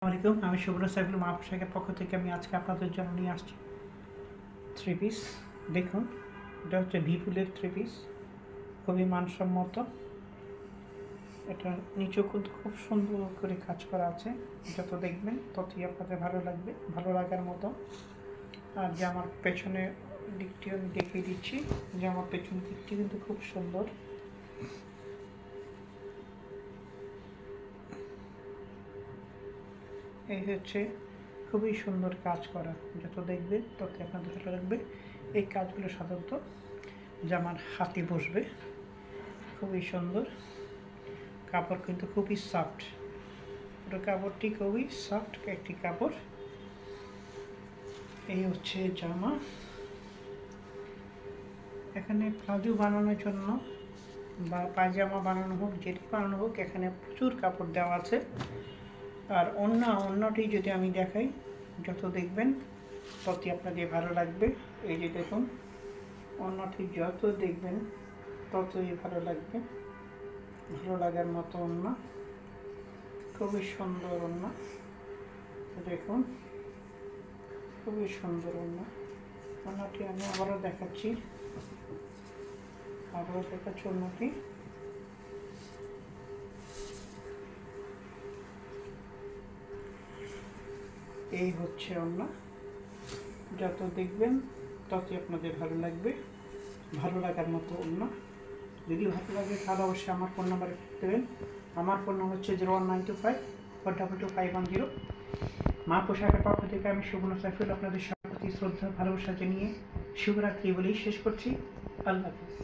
আসসালামাইকুম, আমি সুব্রত সাইফুল মা পোশাকের পক্ষ থেকে আমি আজকে আপনাদের জন্য নিয়ে আসছি থ্রি পিস। দেখুন, এটা হচ্ছে ভিপুলের থ্রি পিস, খুবই মানসম্মত। এটা নিচেও কিন্তু খুব সুন্দর করে কাজ করা আছে। যত দেখবেন ততই আপনাদের ভালো লাগবে, ভালো লাগার মতো। আর যে আমার পেছনের দিকটি আমি দেখিয়ে দিচ্ছি, যে আমার পেছন দিকটি কিন্তু খুব সুন্দর। এই হচ্ছে খুবই সুন্দর কাজ করা, যত দেখবে তত আপনাদের ভালো লাগবে। এই কাজগুলো সাধারণত জামার হাতে বসবে, খুবই সুন্দর। কাপড় কিন্তু খুবই সফট, পুরো কাপড়টি খুবই সফট একটি কাপড়। এই হচ্ছে জামা। এখানে প্লাজো বানানোর জন্য বা পায়জামা বানানো হোক, যেটি বানানো হোক, এখানে প্রচুর কাপড় দেওয়া আছে। আর অন্যটি যদি আমি দেখাই, যত দেখবেন ততই আপনাদের ভালো লাগবে। এই যে দেখুন, অন্যটি যত দেখবেন ততই ভালো লাগবে, ভালো লাগার মতো অন্য, খুবই সুন্দর অন্য। দেখুন, খুবই সুন্দর অন্যটি আমি আবারও দেখাচ্ছি, অন্যটি। এই হচ্ছে অন্য, যত দেখবেন ততই আপনাদের ভালো লাগবে, ভালো লাগার মতো অন্য। যদি ভালো লাগে তাহলে অবশ্যই আমার ফোন নাম্বারে দেবেন। আমার ফোন নাম্বার হচ্ছে 01925422510। মা পোশাকের পক্ষ থেকে আমি সুব্রত সাইফুল আপনাদের সবার প্রতি শ্রদ্ধা ভালোবাসা জানিয়ে শুভরাত্রি বলেই শেষ করছি। আল্লাহ হাফিজ।